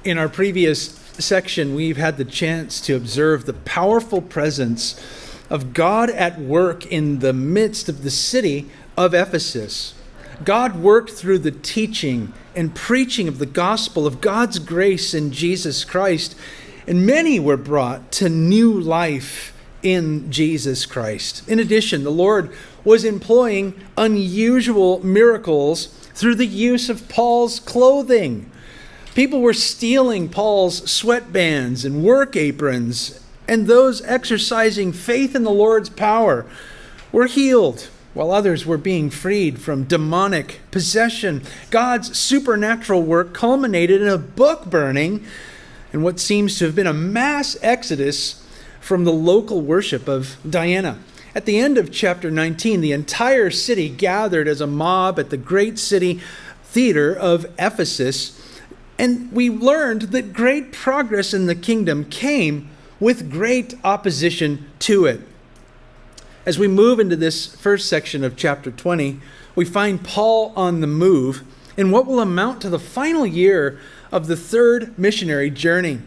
In our previous section, we've had the chance to observe the powerful presence of God at work in the midst of the city of Ephesus. God worked through the teaching and preaching of the gospel of God's grace in Jesus Christ, and many were brought to new life in Jesus Christ. In addition, the Lord was employing unusual miracles through the use of Paul's clothing. People were stealing Paul's sweatbands and work aprons, and those exercising faith in the Lord's power were healed, while others were being freed from demonic possession. God's supernatural work culminated in a book burning and what seems to have been a mass exodus from the local worship of Diana. At the end of chapter 19, the entire city gathered as a mob at the great city theater of Ephesus. And we learned that great progress in the kingdom came with great opposition to it. As we move into this first section of chapter 20, we find Paul on the move in what will amount to the final year of the third missionary journey.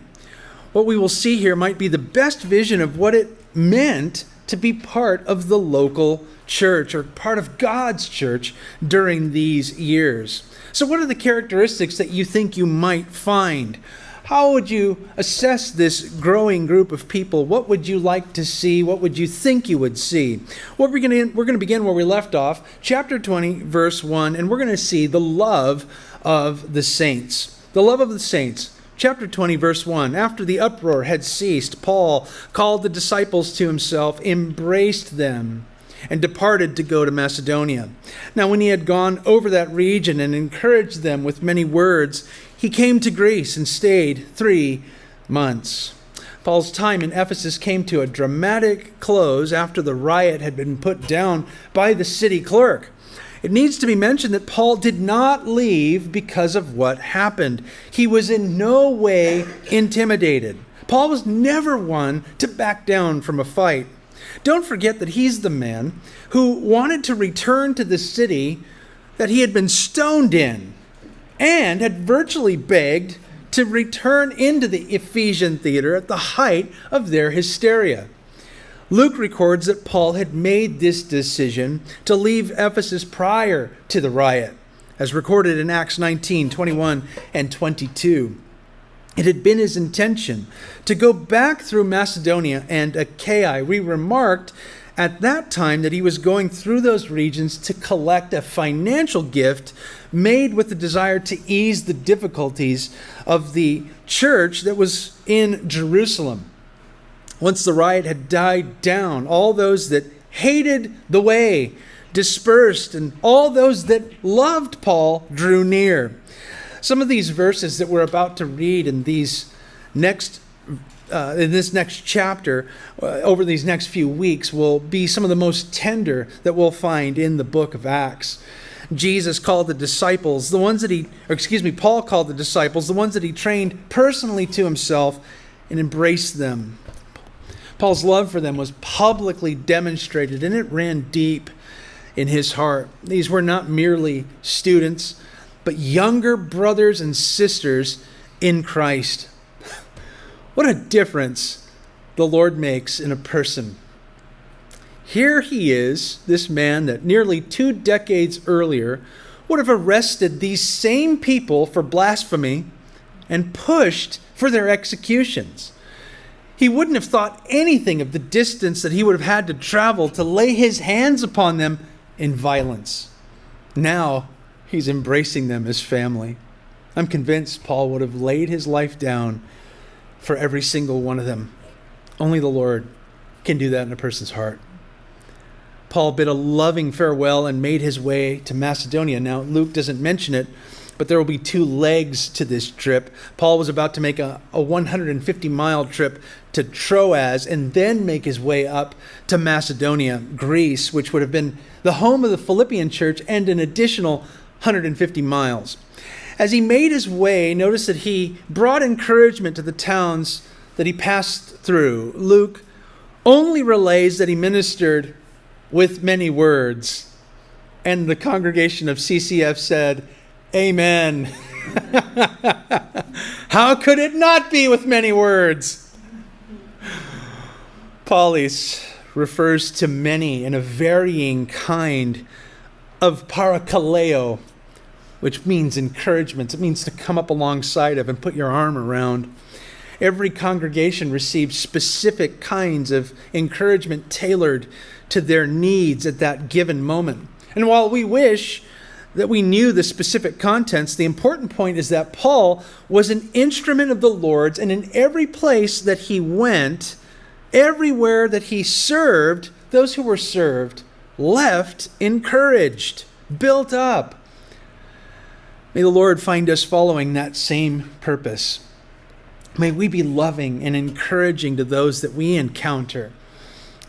What we will see here might be the best vision of what it meant to be part of the local church or part of God's church during these years. So what are the characteristics that you think you might find? How would you assess this growing group of people? What would you like to see? What would you think you would see? Well, we're going to begin where we left off, chapter 20, verse 1, and we're going to see the love of the saints. The love of the saints. Chapter 20, verse 1. After the uproar had ceased, Paul called the disciples to himself, embraced them, and departed to go to Macedonia. Now, when he had gone over that region and encouraged them with many words, he came to Greece and stayed 3 months. Paul's time in Ephesus came to a dramatic close after the riot had been put down by the city clerk. It needs to be mentioned that Paul did not leave because of what happened. He was in no way intimidated. Paul was never one to back down from a fight. Don't forget that he's the man who wanted to return to the city that he had been stoned in and had virtually begged to return into the Ephesian theater at the height of their hysteria. Luke records that Paul had made this decision to leave Ephesus prior to the riot, as recorded in Acts 19, 21 and 22. It had been his intention to go back through Macedonia and Achaia. We remarked at that time that he was going through those regions to collect a financial gift made with the desire to ease the difficulties of the church that was in Jerusalem. Once the riot had died down, all those that hated the way dispersed, and all those that loved Paul drew near. Some of these verses that we're about to read in this next chapter, over these next few weeks, will be some of the most tender that we'll find in the book of Acts. Jesus called the disciples, Paul called the disciples, the ones that he trained personally to himself, and embraced them. Paul's love for them was publicly demonstrated, and it ran deep in his heart. These were not merely students, but younger brothers and sisters in Christ. What a difference the Lord makes in a person. Here he is, this man that nearly 2 decades earlier would have arrested these same people for blasphemy and pushed for their executions. He wouldn't have thought anything of the distance that he would have had to travel to lay his hands upon them in violence. Now, he's embracing them as family. I'm convinced Paul would have laid his life down for every single one of them. Only the Lord can do that in a person's heart. Paul bid a loving farewell and made his way to Macedonia. Now, Luke doesn't mention it, but there will be 2 legs to this trip. Paul was about to make a 150-mile trip to Troas and then make his way up to Macedonia, Greece, which would have been the home of the Philippian church, and an additional 150 miles. As he made his way, notice that he brought encouragement to the towns that he passed through. Luke only relays that he ministered with many words, and the congregation of CCF said, Amen. How could it not be with many words? Polis refers to many in a varying kind of parakaleo, which means encouragement. It means to come up alongside of and put your arm around. Every congregation receives specific kinds of encouragement tailored to their needs at that given moment. And while we wish that we knew the specific contents, the important point is that Paul was an instrument of the Lord's, and in every place that he went, everywhere that he served, those who were served left encouraged, built up. May the Lord find us following that same purpose. May we be loving and encouraging to those that we encounter,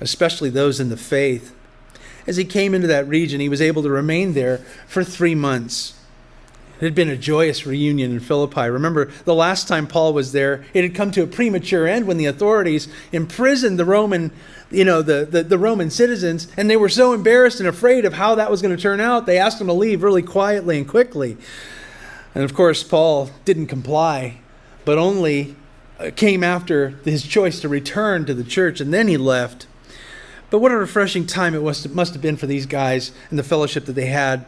especially those in the faith. As he came into that region, he was able to remain there for 3 months. It had been a joyous reunion in Philippi. Remember, the last time Paul was there, it had come to a premature end when the authorities imprisoned the Roman, the Roman citizens, and they were so embarrassed and afraid of how that was going to turn out, they asked them to leave really quietly and quickly. And of course, Paul didn't comply, but only came after his choice to return to the church, and then he left. But what a refreshing time it must have been for these guys and the fellowship that they had.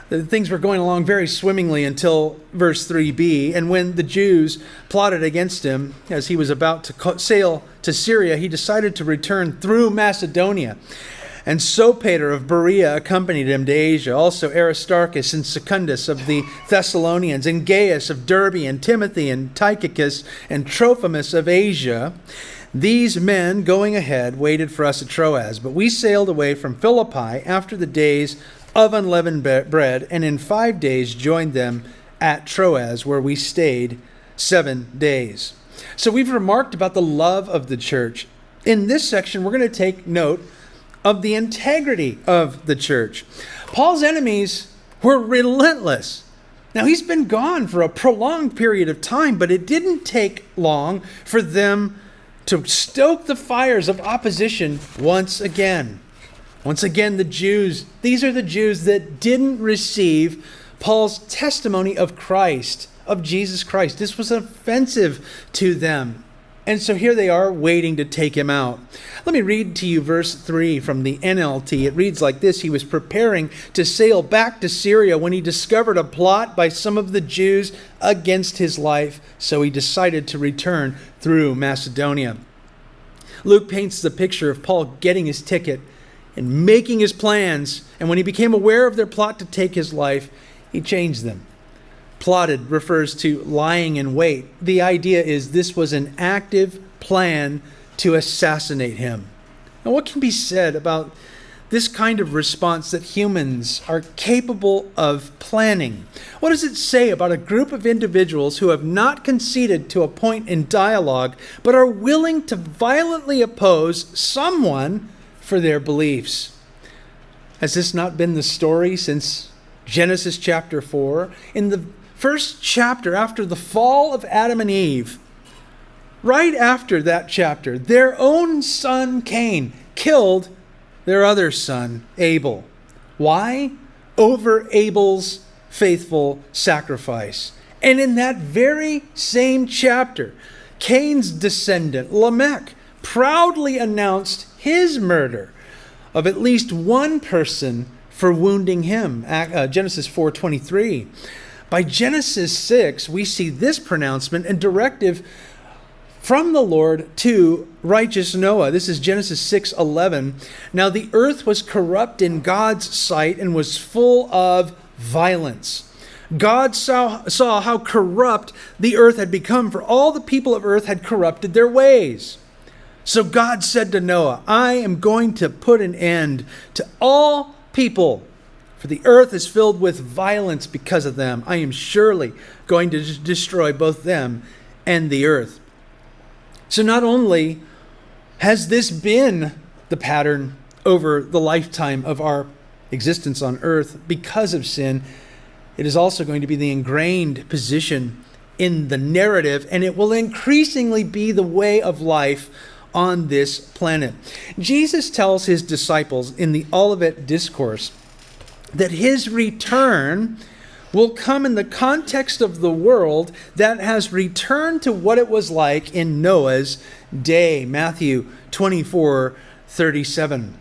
Things were going along very swimmingly until verse 3b. And when the Jews plotted against him as he was about to sail to Syria, he decided to return through Macedonia. And Sopater of Berea accompanied him to Asia. Also Aristarchus and Secundus of the Thessalonians, and Gaius of Derbe, and Timothy and Tychicus and Trophimus of Asia. These men, going ahead, waited for us at Troas. But we sailed away from Philippi after the days of unleavened bread, and in 5 days joined them at Troas, where we stayed 7 days. So we've remarked about the love of the church. In this section, we're going to take note of the integrity of the church. Paul's enemies were relentless. Now, he's been gone for a prolonged period of time, but it didn't take long for them to stoke the fires of opposition once again. Once again, the Jews, these are the Jews that didn't receive Paul's testimony of Christ, of Jesus Christ. This was offensive to them. And so here they are waiting to take him out. Let me read to you verse 3 from the NLT. It reads like this: He was preparing to sail back to Syria when he discovered a plot by some of the Jews against his life. So he decided to return through Macedonia. Luke paints the picture of Paul getting his ticket and making his plans. And when he became aware of their plot to take his life, he changed them. Plotted refers to lying in wait. The idea is this was an active plan to assassinate him. Now, what can be said about this kind of response that humans are capable of planning? What does it say about a group of individuals who have not conceded to a point in dialogue, but are willing to violently oppose someone for their beliefs? Has this not been the story since Genesis chapter 4? In the first chapter, after the fall of Adam and Eve, right after that chapter, their own son Cain killed their other son Abel. Why? Over Abel's faithful sacrifice. And in that very same chapter, Cain's descendant Lamech proudly announced his murder of at least one person for wounding him. Genesis 4:23. By Genesis 6, we see this pronouncement and directive from the Lord to righteous Noah. This is Genesis 6:11. Now the earth was corrupt in God's sight and was full of violence. God saw how corrupt the earth had become, for all the people of earth had corrupted their ways. So God said to Noah, I am going to put an end to all people, for the earth is filled with violence because of them. I am surely going to destroy both them and the earth. So not only has this been the pattern over the lifetime of our existence on earth because of sin, it is also going to be the ingrained position in the narrative, and it will increasingly be the way of life on this planet. Jesus tells his disciples in the Olivet Discourse that his return will come in the context of the world that has returned to what it was like in Noah's day. Matthew 24:37.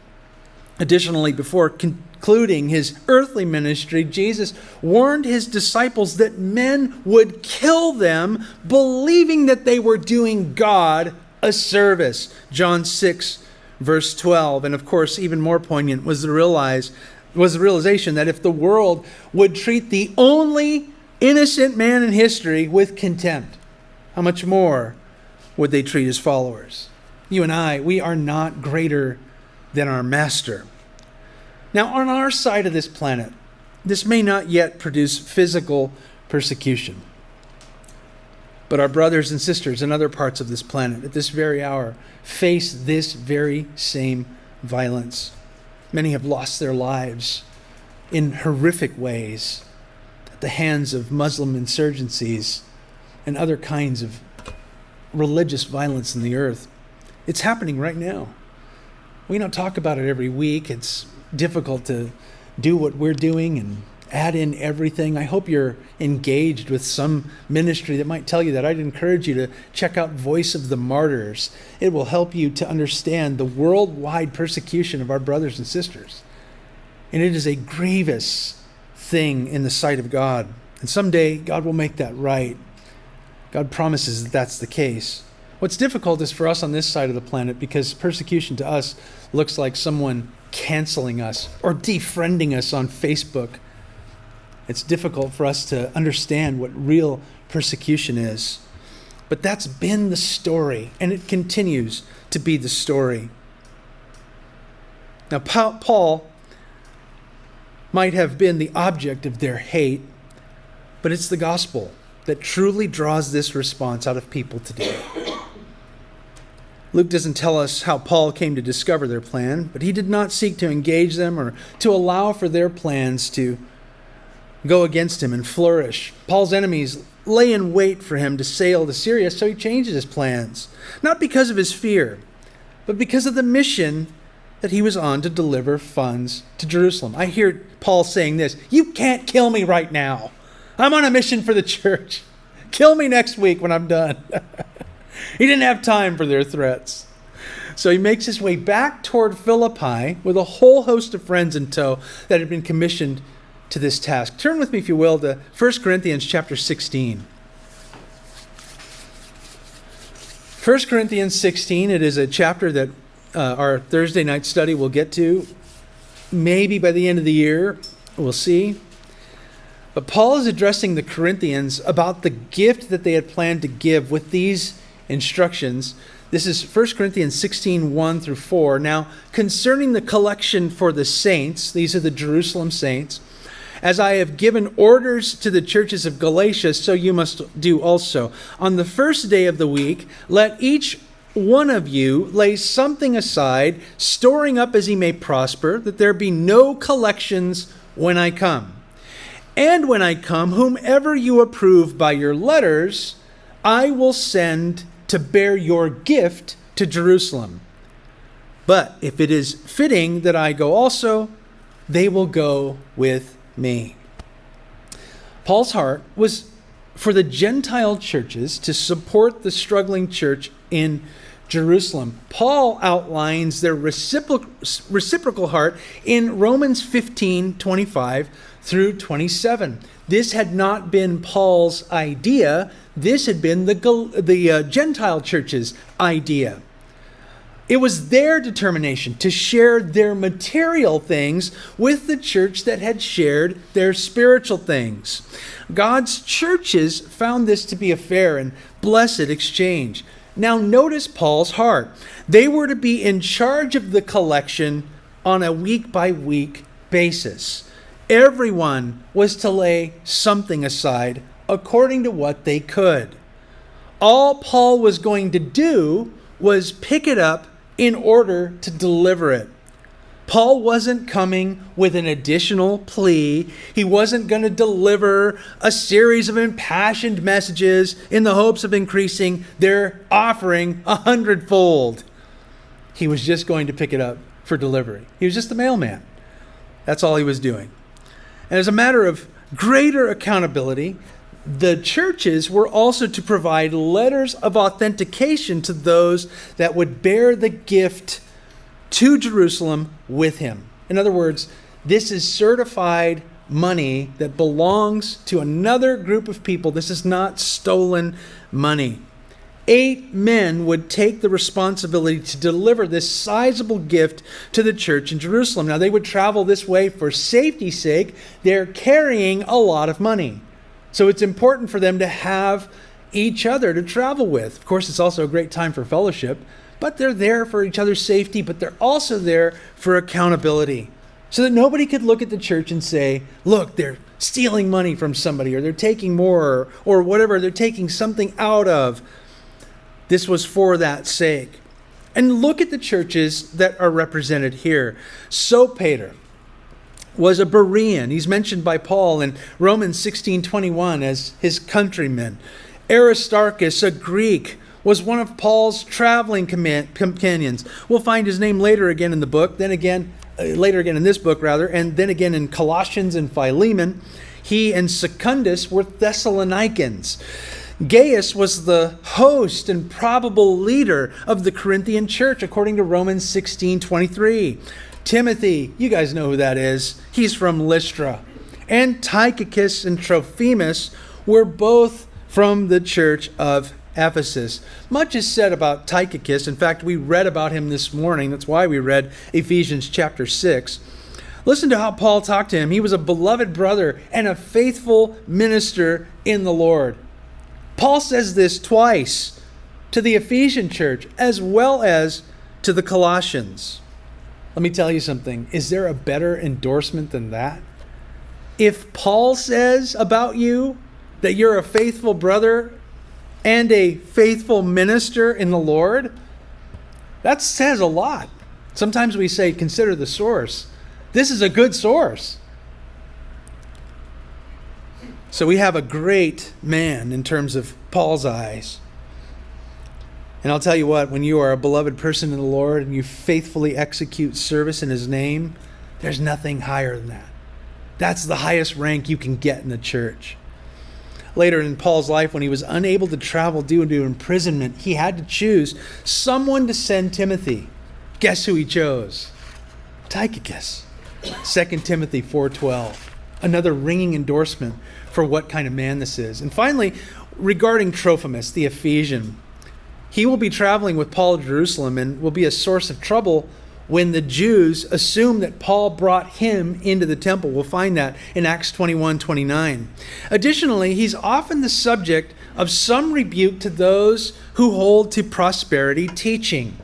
Additionally, before concluding his earthly ministry, Jesus warned his disciples that men would kill them, believing that they were doing God a service. John 6, verse 12. And of course, even more poignant was the realization that if the world would treat the only innocent man in history with contempt, how much more would they treat his followers? You and I, we are not greater than our master. Now, on our side of this planet, this may not yet produce physical persecution. But our brothers and sisters in other parts of this planet at this very hour face this very same violence. Many have lost their lives in horrific ways at the hands of Muslim insurgencies and other kinds of religious violence in the earth. It's happening right now. We don't talk about it every week. It's difficult to do what we're doing and add in everything. I hope you're engaged with some ministry that might tell you that. I'd encourage you to check out Voice of the Martyrs. It will help you to understand the worldwide persecution of our brothers and sisters. And it is a grievous thing in the sight of God. And someday God will make that right. God promises that that's the case. What's difficult is for us on this side of the planet, because persecution to us looks like someone canceling us or defriending us on Facebook. It's difficult for us to understand what real persecution is. But that's been the story, and it continues to be the story. Now, Paul might have been the object of their hate, but it's the gospel that truly draws this response out of people today. Luke doesn't tell us how Paul came to discover their plan, but he did not seek to engage them or to allow for their plans to go against him and flourish. Paul's enemies lay in wait for him to sail to Syria, so he changes his plans, not because of his fear, but because of the mission that he was on to deliver funds to Jerusalem. I hear Paul saying this: "You can't kill me right now. I'm on a mission for the church. Kill me next week when I'm done." He didn't have time for their threats. So he makes his way back toward Philippi with a whole host of friends in tow that had been commissioned to this task. Turn with me, if you will, to 1 Corinthians chapter 16. 1 Corinthians 16, it is a chapter that our Thursday night study will get to. Maybe by the end of the year, we'll see. But Paul is addressing the Corinthians about the gift that they had planned to give with these instructions. This is 1 Corinthians 16, 1 through 4. Now, concerning the collection for the saints, these are the Jerusalem saints, as I have given orders to the churches of Galatia, so you must do also. On the first day of the week, let each one of you lay something aside, storing up as he may prosper, that there be no collections when I come. And when I come, whomever you approve by your letters, I will send to bear your gift to Jerusalem. But if it is fitting that I go also, they will go with me. Paul's heart was for the Gentile churches to support the struggling church in Jerusalem. Paul outlines their reciprocal heart in Romans 15, 25 through 27. This had not been Paul's idea. This had been the Gentile church's idea. It was their determination to share their material things with the church that had shared their spiritual things. God's churches found this to be a fair and blessed exchange. Now notice Paul's heart. They were to be in charge of the collection on a week-by-week basis. Everyone was to lay something aside according to what they could. All Paul was going to do was pick it up in order to deliver it. Paul wasn't coming with an additional plea. He wasn't going to deliver a series of impassioned messages in the hopes of increasing their offering 100-fold. He was just going to pick it up for delivery. He was just the mailman. That's all he was doing. And as a matter of greater accountability, the churches were also to provide letters of authentication to those that would bear the gift to Jerusalem with him. In other words, this is certified money that belongs to another group of people. This is not stolen money. 8 men would take the responsibility to deliver this sizable gift to the church in Jerusalem. Now, they would travel this way for safety's sake. They're carrying a lot of money. So it's important for them to have each other to travel with. Of course, it's also a great time for fellowship, but they're there for each other's safety, but they're also there for accountability, so that nobody could look at the church and say, look, they're stealing money from somebody, or they're taking more, or whatever, they're taking something out of. This was for that sake. And look at the churches that are represented here. Sopater was a Berean. He's mentioned by Paul in Romans 16:21 as his countrymen. Aristarchus, a Greek, was one of Paul's traveling companions. We'll find his name later again in the book, then again, later again in this book rather, and then again in Colossians and Philemon. He and Secundus were Thessalonians. Gaius was the host and probable leader of the Corinthian church, according to Romans 16:23. Timothy, you guys know who that is. He's from Lystra. And Tychicus and Trophimus were both from the church of Ephesus. Much is said about Tychicus. In fact, we read about him this morning. That's why we read Ephesians chapter 6. Listen to how Paul talked to him. He was a beloved brother and a faithful minister in the Lord. Paul says this twice to the Ephesian church as well as to the Colossians. Let me tell you something. Is there a better endorsement than that? If Paul says about you that you're a faithful brother and a faithful minister in the Lord, that says a lot. Sometimes we say, consider the source. This is a good source. So we have a great man in terms of Paul's eyes. And I'll tell you what, when you are a beloved person in the Lord and you faithfully execute service in his name, there's nothing higher than that. That's the highest rank you can get in the church. Later in Paul's life, when he was unable to travel due to imprisonment, he had to choose someone to send Timothy. Guess who he chose? Tychicus. 2 Timothy 4:12. Another ringing endorsement for what kind of man this is. And finally, regarding Trophimus, the Ephesian, he will be traveling with Paul to Jerusalem and will be a source of trouble when the Jews assume that Paul brought him into the temple. We'll find that in Acts 21:29. Additionally, he's often the subject of some rebuke to those who hold to prosperity teaching.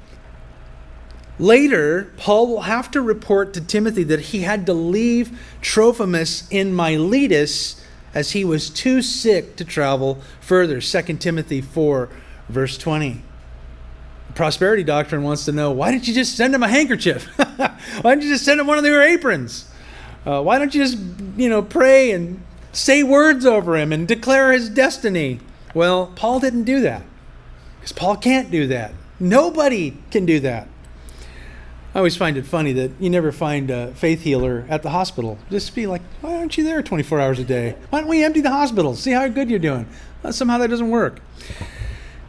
Later, Paul will have to report to Timothy that he had to leave Trophimus in Miletus as he was too sick to travel further. 2 Timothy 4, verse 20. The prosperity doctrine wants to know, why didn't you just send him a handkerchief? Why didn't you just send him one of your aprons? Why don't you just, pray and say words over him and declare his destiny? Well, Paul didn't do that because Paul can't do that. Nobody can do that. I always find it funny that you never find a faith healer at the hospital. Just be like, why aren't you there 24 hours a day? Why don't we empty the hospital? See how good you're doing. Somehow that doesn't work.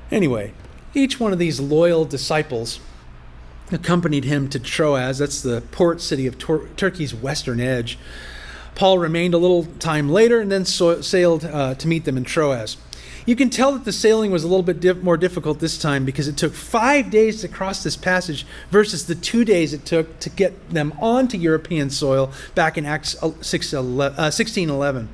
Anyway, each one of these loyal disciples accompanied him to Troas. That's the port city of Turkey's western edge. Paul remained a little time later and then sailed to meet them in Troas. You can tell that the sailing was a little bit more difficult this time because it took 5 days to cross this passage versus the 2 days it took to get them onto European soil back in Acts 16:11.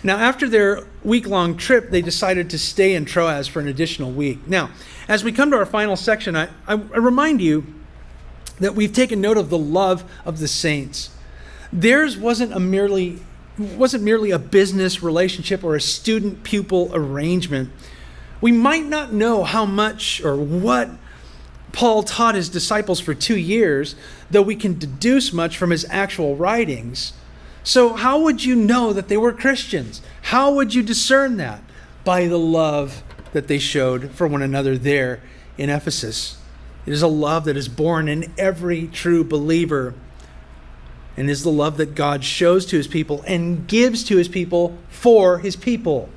Now, after their week-long trip, they decided to stay in Troas for an additional week. Now, as we come to our final section, I remind you that we've taken note of the love of the saints. Theirs wasn't merely a business relationship or a student-pupil arrangement. We might not know how much or what Paul taught his disciples for 2 years, though we can deduce much from his actual writings. So how would you know that they were Christians? How would you discern that? By the love that they showed for one another there in Ephesus. It is a love that is born in every true believer. and is the love that God shows to his people and gives to his people for his people.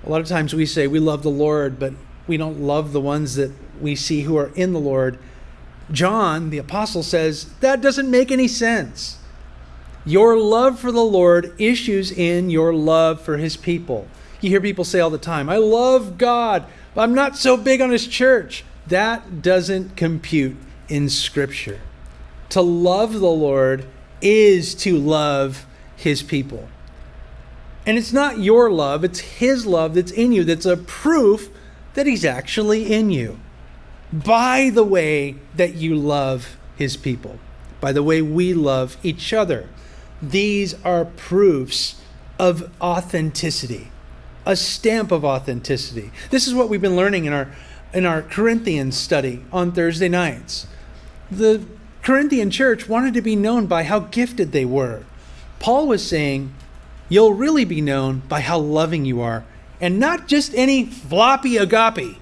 A lot of times we say we love the Lord, but we don't love the ones that we see who are in the Lord. John, the apostle, says that doesn't make any sense. Your love for the Lord issues in your love for his people. You hear people say all the time, I love God, but I'm not so big on his church. That doesn't compute in Scripture. To love the Lord is to love his people. And it's not your love, it's his love that's in you that's a proof that he's actually in you. By the way that you love his people, by the way we love each other. These are proofs of authenticity, a stamp of authenticity. This is what we've been learning in our Corinthians study on Thursday nights. The Corinthian church wanted to be known by how gifted they were. Paul was saying, you'll really be known by how loving you are, and not just any floppy agape.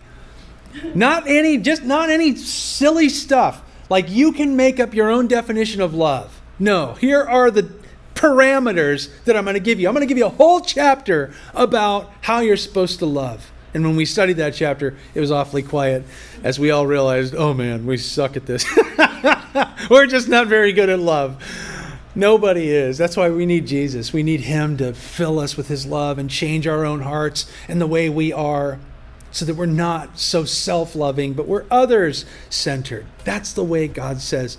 Not any silly stuff. Like you can make up your own definition of love. No, here are the parameters that I'm going to give you. I'm going to give you a whole chapter about how you're supposed to love. And when we studied that chapter, it was awfully quiet as we all realized, oh man, we suck at this. We're just not very good at love. Nobody is. That's why we need Jesus. We need him to fill us with his love and change our own hearts and the way we are so that we're not so self-loving, but we're others-centered. That's the way God says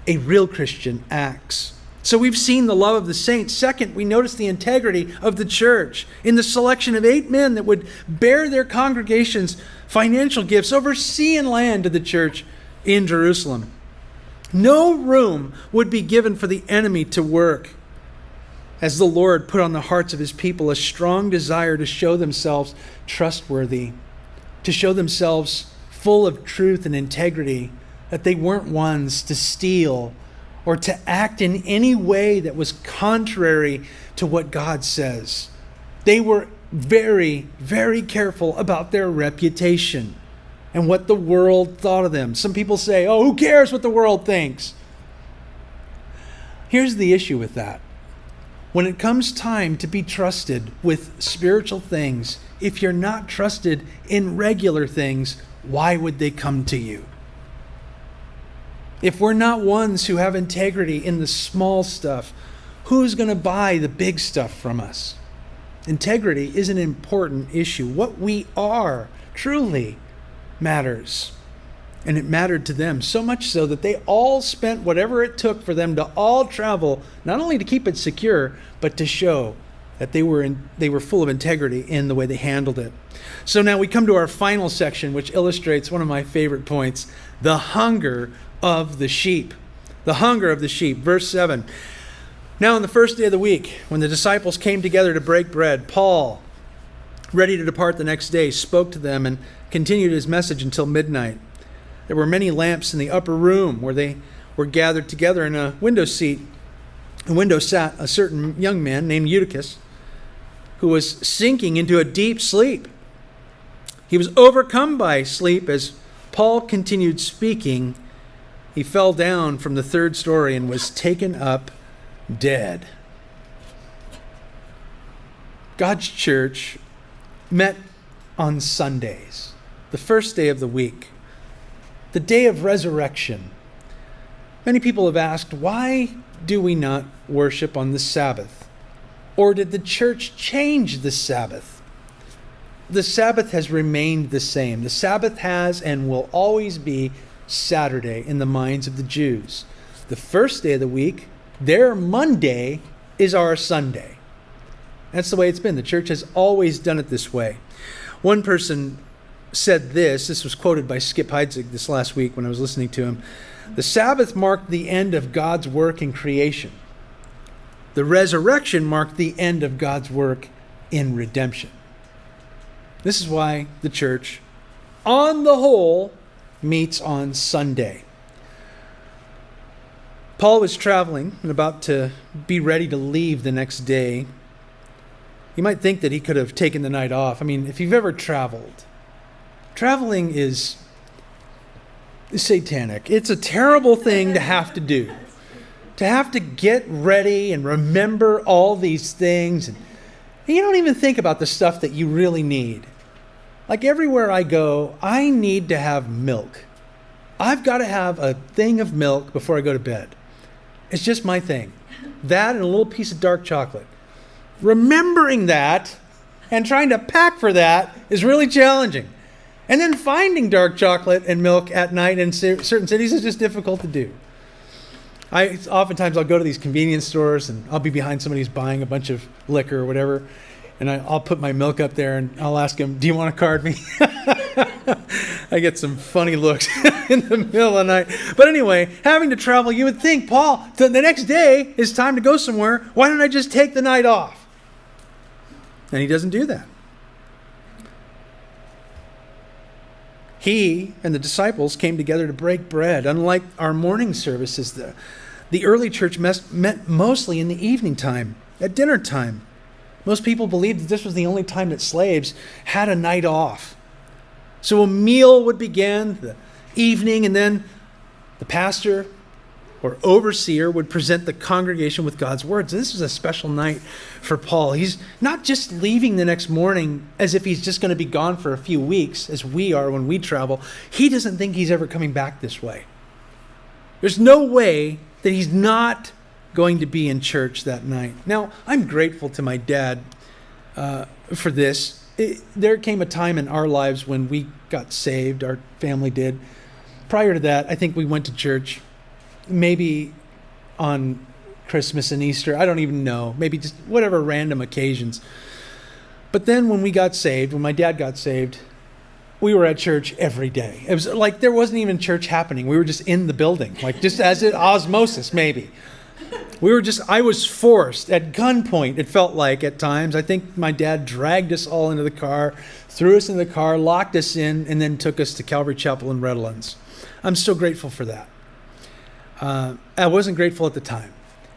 a real Christian acts. So we've seen the love of the saints. Second, we notice the integrity of the church in the selection of 8 men that would bear their congregations financial gifts over sea and land to the church in Jerusalem. No room would be given for the enemy to work, as the Lord put on the hearts of his people a strong desire to show themselves trustworthy, to show themselves full of truth and integrity, that they weren't ones to steal or to act in any way that was contrary to what God says. They were very, very careful about their reputation and what the world thought of them. Some people say, oh, who cares what the world thinks? Here's the issue with that. When it comes time to be trusted with spiritual things, if you're not trusted in regular things, why would they come to you? If we're not ones who have integrity in the small stuff, who's going to buy the big stuff from us? Integrity is an important issue. What we are truly matters. And it mattered to them, so much so that they all spent whatever it took for them to all travel, not only to keep it secure, but to show that they were full of integrity in the way they handled it. So now we come to our final section, which illustrates one of my favorite points, the hunger of the sheep. The hunger of the sheep. Verse 7. Now on the first day of the week, when the disciples came together to break bread, Paul, ready to depart the next day, spoke to them and continued his message until midnight. There were many lamps in the upper room where they were gathered together. In a window sat a certain young man named Eutychus, who was sinking into a deep sleep. He was overcome by sleep. As Paul continued speaking, he fell down from the 3rd story and was taken up dead. God's church met on Sundays, the first day of the week, the day of resurrection. Many people have asked, why do we not worship on the Sabbath? Or did the church change the Sabbath? The Sabbath has remained the same. The Sabbath has and will always be Saturday in the minds of the Jews. The first day of the week, their Monday, is our Sunday. That's the way it's been. The church has always done it this way. One person said this was quoted by Skip Heitzig this last week when I was listening to him. The Sabbath marked the end of God's work in creation. The resurrection marked the end of God's work in redemption. This is why the church, on the whole, meets on Sunday. Paul was traveling and about to be ready to leave the next day. You might think that he could have taken the night off. I mean, if you've ever traveled, traveling is satanic. It's a terrible thing to have to do. to have to get ready and remember all these things. And you don't even think about the stuff that you really need. Like everywhere I go, I need to have milk. I've got to have a thing of milk before I go to bed. It's just my thing. That and a little piece of dark chocolate. Remembering that and trying to pack for that is really challenging. And then finding dark chocolate and milk at night in certain cities is just difficult to do. Oftentimes I'll go to these convenience stores and I'll be behind somebody who's buying a bunch of liquor or whatever, and I'll put my milk up there and I'll ask him, "Do you want to card me?" I get some funny looks in the middle of the night. But anyway, having to travel, you would think, Paul, the next day is time to go somewhere. Why don't I just take the night off? And he doesn't do that. He and the disciples came together to break bread. Unlike our morning services, the early church met mostly in the evening time, at dinner time. Most people believed that this was the only time that slaves had a night off. So a meal would begin the evening, and then the pastor or overseer would present the congregation with God's word. So this was a special night for Paul. He's not just leaving the next morning as if he's just going to be gone for a few weeks, as we are when we travel. He doesn't think he's ever coming back this way. There's no way that he's not going to be in church that night. Now, I'm grateful to my dad for this. There came a time in our lives when we got saved, our family did. Prior to that, I think we went to church maybe on Christmas and Easter. I don't even know. Maybe just whatever random occasions. But then when we got saved, when my dad got saved, we were at church every day. It was like there wasn't even church happening. We were just in the building, like just as it osmosis maybe. I was forced at gunpoint, it felt like at times. I think my dad dragged us all into the car, threw us in the car, locked us in, and then took us to Calvary Chapel in Redlands. I'm so grateful for that. I wasn't grateful at the time,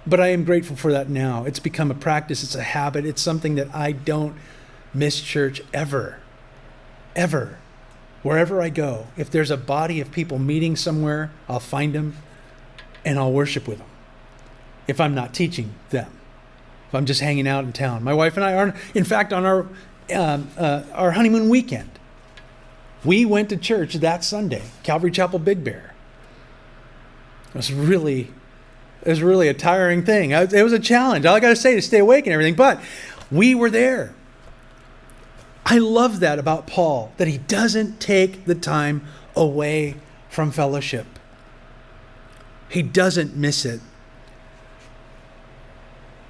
but I am grateful for that now. It's become a practice. It's a habit. It's something that I don't miss church ever. Ever. Wherever I go, if there's a body of people meeting somewhere, I'll find them and I'll worship with them. If I'm not teaching them, if I'm just hanging out in town. My wife and I are, in fact, on our honeymoon weekend, we went to church that Sunday, Calvary Chapel Big Bear. It was really a tiring thing. It was a challenge. All I got to say to stay awake and everything, but we were there. I love that about Paul, that he doesn't take the time away from fellowship. He doesn't miss it.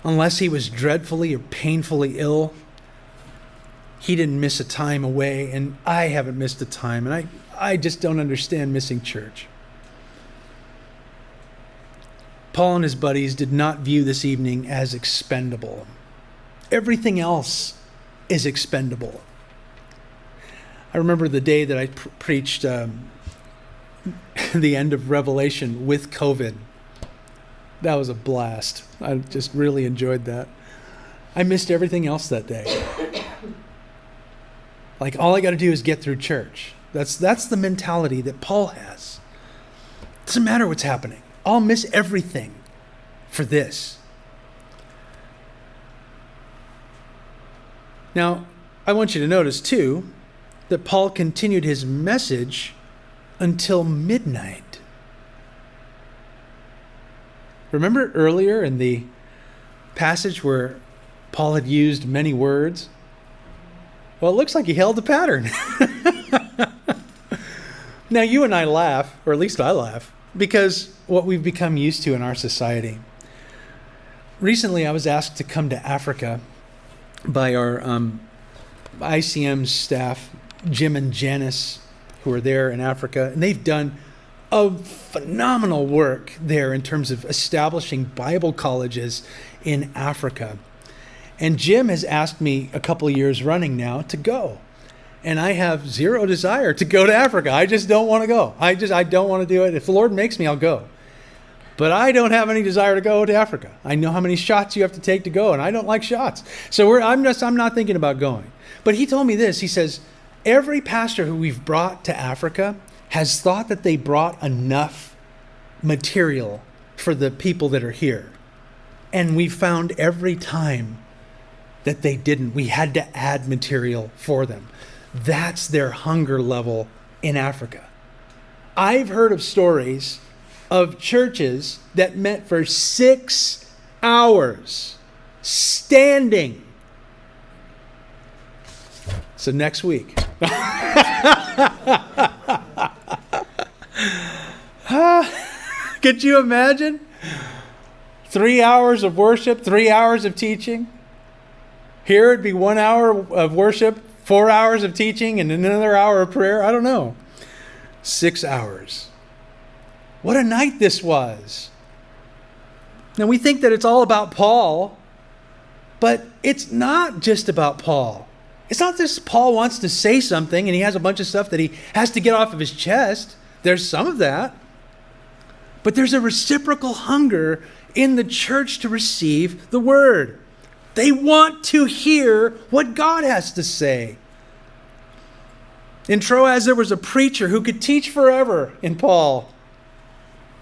Unless he was dreadfully or painfully ill, he didn't miss a time away, and I haven't missed a time, and I just don't understand missing church. Paul and his buddies did not view this evening as expendable. Everything else is expendable. I remember the day that I preached the end of Revelation with COVID. That was a blast. I just really enjoyed that. I missed everything else that day. Like, all I got to do is get through church. That's the mentality that Paul has. It doesn't matter what's happening. I'll miss everything for this. Now, I want you to notice, too, that Paul continued his message until midnight. Remember earlier in the passage where Paul had used many words? Well, it looks like he held the pattern. Now, you and I laugh, or at least I laugh, because what we've become used to in our society. Recently, I was asked to come to Africa by our ICM staff, Jim and Janice, who are there in Africa, and they've done a phenomenal work there in terms of establishing Bible colleges in Africa. And Jim has asked me a couple of years running now to go. And I have zero desire to go to Africa. I just don't want to go. I don't want to do it. If the Lord makes me, I'll go. But I don't have any desire to go to Africa. I know how many shots you have to take to go, and I don't like shots. So I'm not thinking about going. But he told me this. He says, every pastor who we've brought to Africa has thought that they brought enough material for the people that are here. And we found every time that they didn't, we had to add material for them. That's their hunger level in Africa. I've heard of stories of churches that met for 6 hours standing. So next week. Could you imagine? 3 hours of worship, 3 hours of teaching. Here it'd be 1 hour of worship, 4 hours of teaching, and another hour of prayer. I don't know. 6 hours. What a night this was. Now we think that it's all about Paul, but it's not just about Paul. It's not just Paul wants to say something and he has a bunch of stuff that he has to get off of his chest. There's some of that. But there's a reciprocal hunger in the church to receive the word. They want to hear what God has to say. In Troas, there was a preacher who could teach forever in Paul,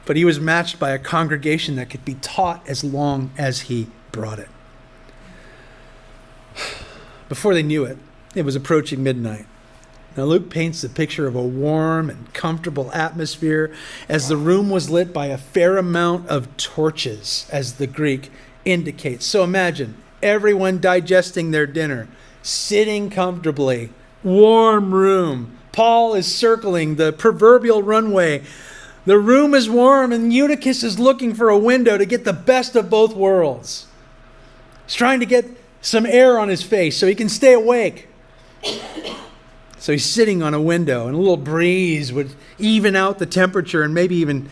but he was matched by a congregation that could be taught as long as he brought it. Before they knew it, it was approaching midnight. Now Luke paints the picture of a warm and comfortable atmosphere as the room was lit by a fair amount of torches, as the Greek indicates. So imagine everyone digesting their dinner, sitting comfortably, warm room. Paul is circling the proverbial runway. The room is warm and Eutychus is looking for a window to get the best of both worlds. He's trying to get some air on his face so he can stay awake. So he's sitting on a window, and a little breeze would even out the temperature and maybe even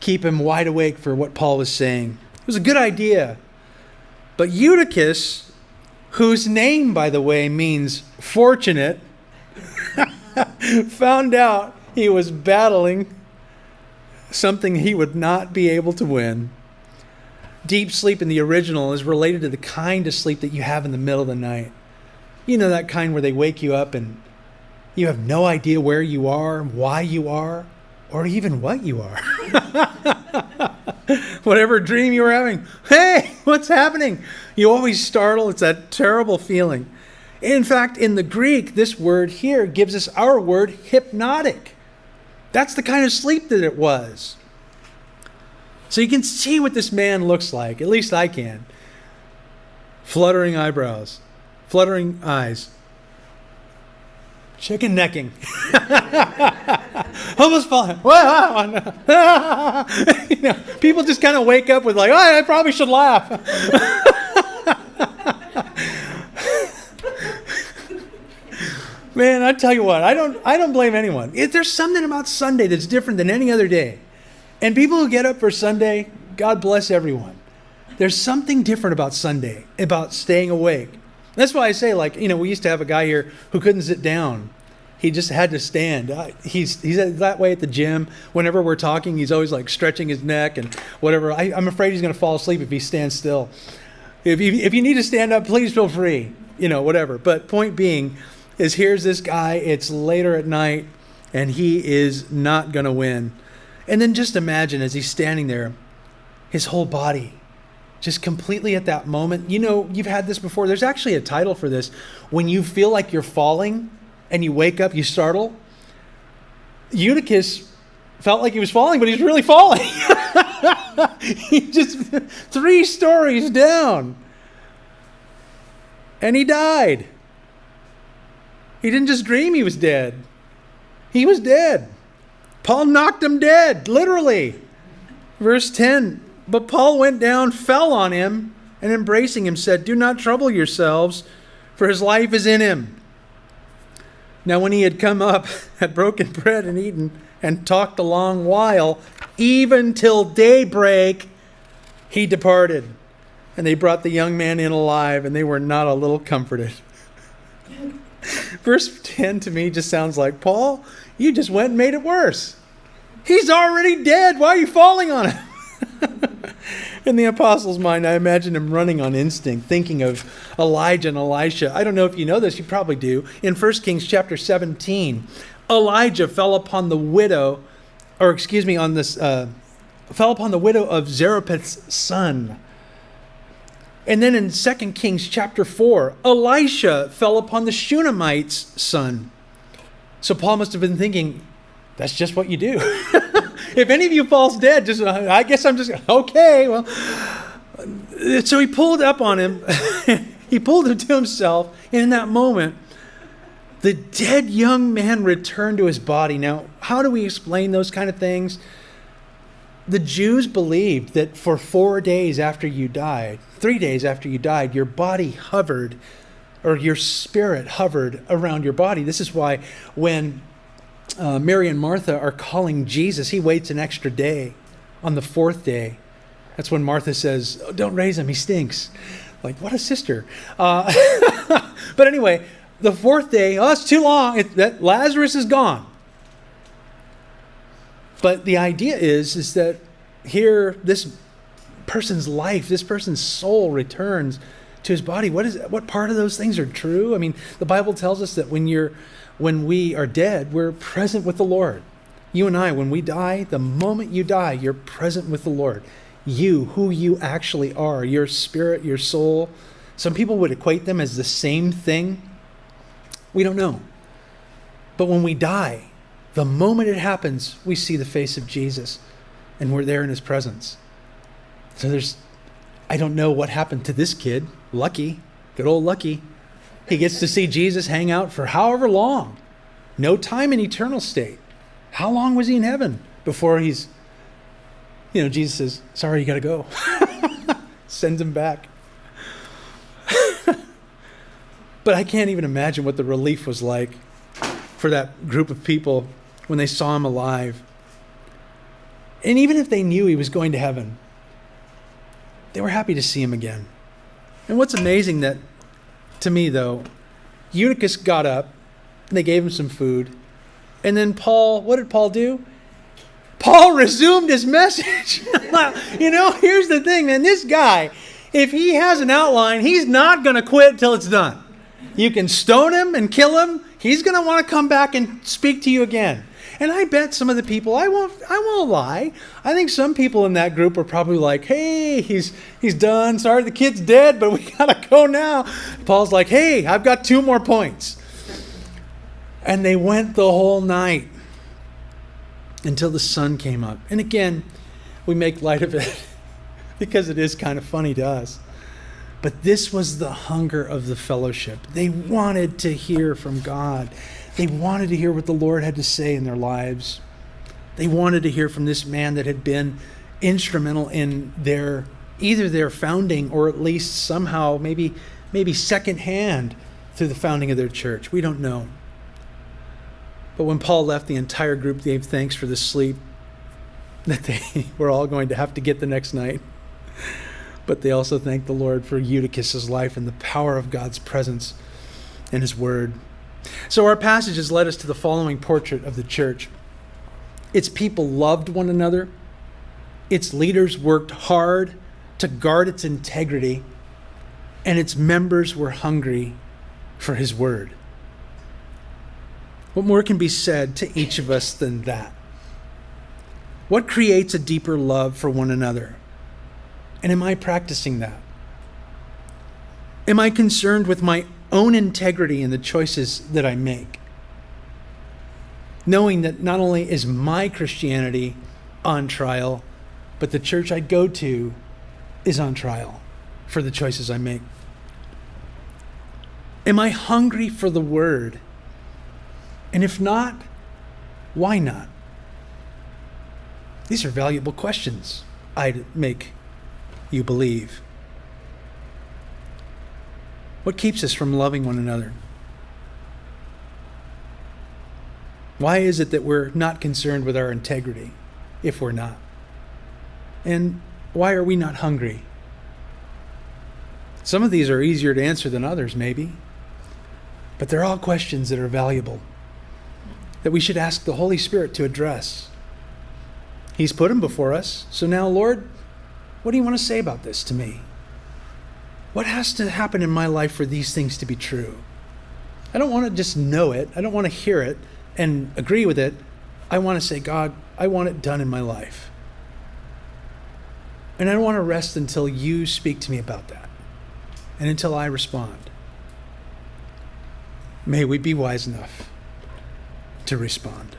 keep him wide awake for what Paul was saying. It was a good idea. But Eutychus, whose name, by the way, means fortunate, found out he was battling something he would not be able to win. Deep sleep in the original is related to the kind of sleep that you have in the middle of the night. You know, that kind where they wake you up and you have no idea where you are, why you are, or even what you are. Whatever dream you were having, hey, what's happening? You always startle. It's that terrible feeling. In fact, in the Greek, this word here gives us our word hypnotic. That's the kind of sleep that it was. So you can see what this man looks like. At least I can. Fluttering eyebrows. Fluttering eyes. Chicken necking. Almost falling. You know, people just kind of wake up with like, oh, I probably should laugh. Man, I tell you what, I don't blame anyone. If there's something about Sunday that's different than any other day. And people who get up for Sunday, God bless everyone. There's something different about Sunday, about staying awake. That's why I say, like, you know, we used to have a guy here who couldn't sit down. He just had to stand. He's that way at the gym. Whenever we're talking, he's always like stretching his neck and whatever. I'm afraid he's going to fall asleep if he stands still. If you need to stand up, please feel free. You know, whatever. But point being is, here's this guy. It's later at night, and he is not going to win. And then just imagine as he's standing there, his whole body just completely at that moment. You know, you've had this before. There's actually a title for this. When you feel like you're falling and you wake up, you startle. Eutychus felt like he was falling, but he's really falling. He just 3 stories down. And he died. He didn't just dream he was dead. He was dead. Paul knocked him dead, literally. Verse 10, but Paul went down, fell on him, and embracing him said, do not trouble yourselves, for his life is in him. Now when he had come up, had broken bread and eaten, and talked a long while, even till daybreak, he departed. And they brought the young man in alive, and they were not a little comforted. Verse 10 to me just sounds like, Paul, you just went and made it worse. He's already dead. Why are you falling on him? In the apostle's mind, I imagine him running on instinct, thinking of Elijah and Elisha. I don't know if you know this, you probably do. In 1 Kings chapter 17, Elijah fell upon the widow, on this fell upon the widow of Zarephath's son. And then in 2 Kings chapter 4, Elisha fell upon the Shunammite's son. So Paul must have been thinking, that's just what you do. If any of you falls dead, I guess I'm just, okay, well. So he pulled up on him. He pulled him to himself. And in that moment, the dead young man returned to his body. Now, how do we explain those kind of things? The Jews believed that for 4 days after you died, 3 days after you died, your body hovered, or your spirit hovered around your body. This is why when Mary and Martha are calling Jesus, he waits an extra day on the 4th day. That's when Martha says, oh, don't raise him, he stinks. Like, what a sister. But anyway, the 4th day, oh, it's too long. Lazarus is gone. But the idea is that here, this person's life, this person's soul returns to his body. What part of those things are true? I mean, the Bible tells us that when we are dead, we're present with the Lord. You and I, when we die, the moment you die, you're present with the Lord. You, who you actually are, your spirit, your soul. Some people would equate them as the same thing. We don't know. But when we die, the moment it happens, we see the face of Jesus, and we're there in his presence. So I don't know what happened to this kid, Lucky, good old Lucky. He gets to see Jesus hang out for however long. No time in eternal state. How long was he in heaven before Jesus says, sorry, you got to go. Sends him back. But I can't even imagine what the relief was like for that group of people when they saw him alive. And even if they knew he was going to heaven, they were happy to see him again. And what's amazing to me though, Eutychus got up, and they gave him some food. And then what did Paul do? Paul resumed his message. Here's the thing, man. This guy, if he has an outline, he's not going to quit till it's done. You can stone him and kill him. He's going to want to come back and speak to you again. And I bet some of the people, I won't lie, I think some people in that group are probably like, hey, he's done. Sorry, the kid's dead, but we got to go now. Paul's like, hey, I've got 2 more points. And they went the whole night until the sun came up. And again, we make light of it because it is kind of funny to us. But this was the hunger of the fellowship. They wanted to hear from God. They wanted to hear what the Lord had to say in their lives. They wanted to hear from this man that had been instrumental in either their founding or at least somehow maybe secondhand through the founding of their church. We don't know. But when Paul left, the entire group gave thanks for the sleep that they were all going to have to get the next night. But they also thanked the Lord for Eutychus' life and the power of God's presence and his word. So our passage has led us to the following portrait of the church. Its people loved one another. Its leaders worked hard to guard its integrity. And its members were hungry for his word. What more can be said to each of us than that? What creates a deeper love for one another? And am I practicing that? Am I concerned with my own integrity in the choices that I make? Knowing that not only is my Christianity on trial, but the church I go to is on trial for the choices I make. Am I hungry for the word? And if not, why not? These are valuable questions I'd make you believe. What keeps us from loving one another? Why is it that we're not concerned with our integrity if we're not? And why are we not hungry? Some of these are easier to answer than others, maybe. But they're all questions that are valuable, that we should ask the Holy Spirit to address. He's put them before us. So now, Lord, what do you want to say about this to me? What has to happen in my life for these things to be true? I don't want to just know it. I don't want to hear it and agree with it. I want to say, God, I want it done in my life. And I don't want to rest until you speak to me about that and until I respond. May we be wise enough to respond.